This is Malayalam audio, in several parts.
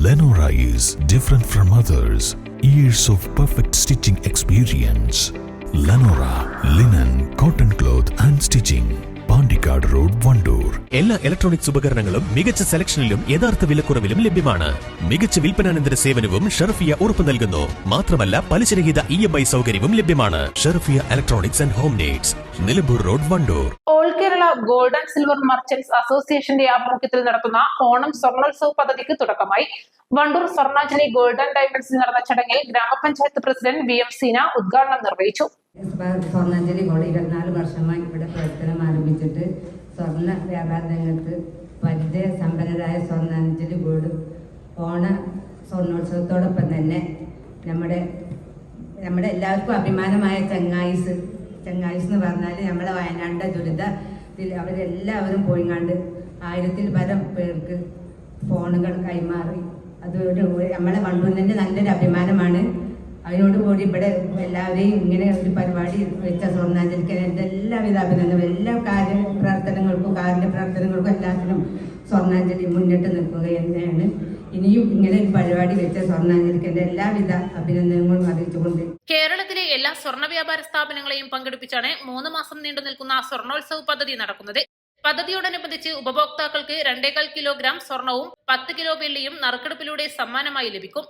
Lenora is different from others. Years of perfect stitching experience. Lenora linen, cotton cloth and stitching. Pandikkad road, Wandoor. എല്ലാ ഇലക്ട്രോണിക്സ് ഉപകരണങ്ങളും മികച്ച സെലക്ഷനിലും യഥാർത്ഥ വിലക്കുറവിലും ലഭ്യമാണ്. മികച്ച വിൽപ്പനാനന്തര സേവനവും ഷെർഫിയ ഉറപ്പു നൽകുന്നു. മാത്രമല്ല പലിശരഹിത EMI സൗകര്യവും ലഭ്യമാണ്. Sherfiya electronics and home needs, Nilambur road, Wandoor. All Kerala gold and silver merchants അസോസിയേഷന്റെ ആഭിമുഖ്യത്തിൽ നടത്തുന്ന ഓണം സ്വർണോത്സവ് പദ്ധതിക്ക് തുടക്കമായി. വണ്ടൂർ സ്വർണ്ണാഞ്ജലി ഗോൾഡ് ആൻഡ് ഡയമണ്ട്സിൽ നടന്ന ചടങ്ങിൽ ഗ്രാമപഞ്ചായത്ത് പ്രസിഡന്റ് VM സീന ഉദ്ഘാടനം നിർവഹിച്ചു. സ്വർണ്ണാഞ്ജലി ഗോൾഡ് 24 വർഷമായി ഇവിടെ പ്രവർത്തനം ആരംഭിച്ചിട്ട് സ്വർണ്ണ വ്യാപാര രംഗത്ത് പരിചയ സമ്പന്നരായ സ്വർണ്ണാഞ്ജലി ഗോൾഡ് ഓണ സ്വർണ്ണോത്സവത്തോടൊപ്പം തന്നെ നമ്മുടെ എല്ലാവർക്കും അഭിമാനമായ ചെങ്ങായിസ് എന്ന് പറഞ്ഞാൽ നമ്മളെ വയനാടിൻ്റെ ദുരിതത്തിൽ അവരെല്ലാവരും പോയിങ്ങാണ്ട് 1000-ൽ പരം പേർക്ക് ഫോണുകൾ കൈമാറി. അതോടുകൂടി നമ്മളെ വണ്ടൂരിൻ്റെ നല്ലൊരു അഭിമാനമാണ്. അതിനോടുകൂടി ഇവിടെ എല്ലാവരെയും ഇങ്ങനെ ഒരു പരിപാടി വെച്ച സ്വർണ്ണാഞ്ജലിക്ക് എൻ്റെ എല്ലാവിധ അഭിനന്ദനവും. എല്ലാ കാരുണ്യ പ്രവർത്തനങ്ങൾക്കും എല്ലാത്തിനും സ്വർണ്ണാഞ്ജലി മുന്നിട്ട് നിൽക്കുക തന്നെയാണ്. ഇനിയും ഇങ്ങനെ ഒരു പരിപാടി വെച്ച സ്വർണ്ണാഞ്ജലിക്ക് എൻ്റെ എല്ലാവിധ അഭിനന്ദനങ്ങളും അറിയിച്ചുകൊണ്ട് കേരളത്തിലെ എല്ലാ സ്വർണ്ണ വ്യാപാര സ്ഥാപനങ്ങളെയും പങ്കെടുപ്പിച്ചാണ് 3 മാസം നീണ്ടു നിൽക്കുന്ന സ്വർണ്ണോത്സവ് പദ്ധതി നടക്കുന്നത്. പദ്ധതിയോടനുബന്ധിച്ച് ഉപഭോക്താക്കൾക്ക് 2.25 കിലോഗ്രാം സ്വർണവും 10 കിലോ വെള്ളിയും നറുക്കെടുപ്പിലൂടെ സമ്മാനമായി ലഭിക്കും.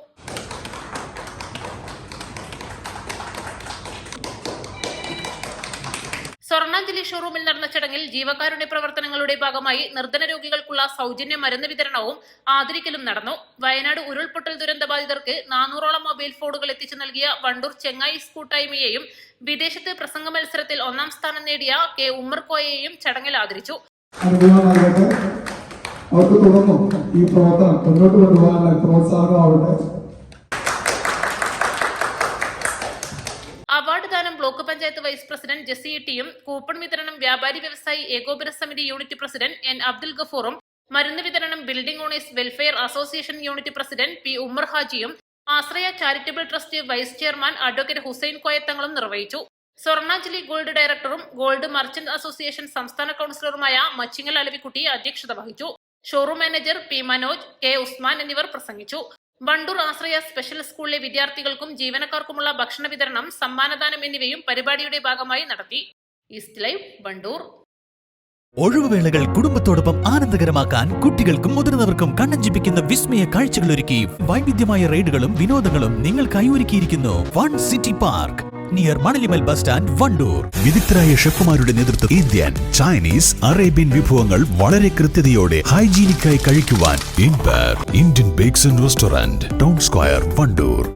സ്വർണ്ണാഞ്ജലി ഷോറൂമിൽ നടന്ന ചടങ്ങിൽ ജീവകാരുണ്യ പ്രവർത്തനങ്ങളുടെ ഭാഗമായി നിർധന രോഗികൾക്കുള്ള സൗജന്യ മരുന്ന് വിതരണവും ആദരിക്കലും നടന്നു. വയനാട് ഉരുൾപൊട്ടൽ ദുരന്തബാധിതർക്ക് 400ഓളം മൊബൈൽ ഫോണുകൾ എത്തിച്ചു നൽകിയ വണ്ടൂർ ചെങ്ങായിസ് കൂട്ടായ്മയെയും വിദേശത്ത് പ്രസംഗ മത്സരത്തിൽ 1ാം സ്ഥാനം നേടിയ K ഉമ്മർ കോയയെയും ചടങ്ങിൽ ആദരിച്ചു. അവർക്ക് തുടർന്നും ഈ പ്രവർത്തനം മുന്നോട്ട് കൊണ്ടുപോകാനുള്ള പ്രോത്സാഹനമാവട്ടെ. അവാർഡ് ദാനം block panchayat vice president Jessy ടിയും കൂപ്പൺ വിതരണം വ്യാപാരി വ്യവസായി ഏകോപന സമിതി യൂണിറ്റ് പ്രസിഡന്റ് N അബ്ദുൽ ഗഫൂറും മരുന്ന് വിതരണം building owners welfare association unit president P Ummer ഹാജിയും Ashraya charitable trust vice chairman advocate Hussain കോയത്തങ്ങളും നിർവഹിച്ചു. സ്വർണ്ണാഞ്ജലി ഗോൾഡ് ഡയറക്ടറും ഗോൾഡ് മർച്ചന്റ് അസോസിയേഷൻ സംസ്ഥാന കൌൺസിലറുമായ മച്ചിങ്ങൽ അലവിക്കുട്ടി അധ്യക്ഷത വഹിച്ചു. Showroom manager P Manoj, K Usman എന്നിവർ പ്രസംഗിച്ചു. വണ്ടൂർ ആശ്രയ സ്പെഷ്യൽ സ്കൂളിലെ വിദ്യാർത്ഥികൾക്കും ജീവനക്കാർക്കുമുള്ള ഭക്ഷണ വിതരണം, സമ്മാനദാനം എന്നിവയും പരിപാടിയുടെ ഭാഗമായി നടത്തി. East live, Wandoor. ഒഴിവുവേളകൾ കുടുംബത്തോടൊപ്പം ആനന്ദകരമാക്കാൻ കുട്ടികൾക്കും മുതിർന്നവർക്കും കണ്ണഞ്ചിപ്പിക്കുന്ന വിസ്മയ കാഴ്ചകളൊരുക്കി വൈവിധ്യമായ റൈഡുകളും വിനോദങ്ങളും നിങ്ങൾക്കായി ഒരുക്കിയിരിക്കുന്നു one city park near Manalimal bus stand, Wandoor. വിദഗ്ധരായ ഷെഫുമാരുടെ നേതൃത്വം ഇന്ത്യൻ, ചൈനീസ്, അറേബ്യൻ വിഭവങ്ങൾ വളരെ കൃത്യതയോടെ ഹൈജീനിക്കായി കഴിക്കുവാൻ empire Indian bakes and restaurant, town square, Wandoor.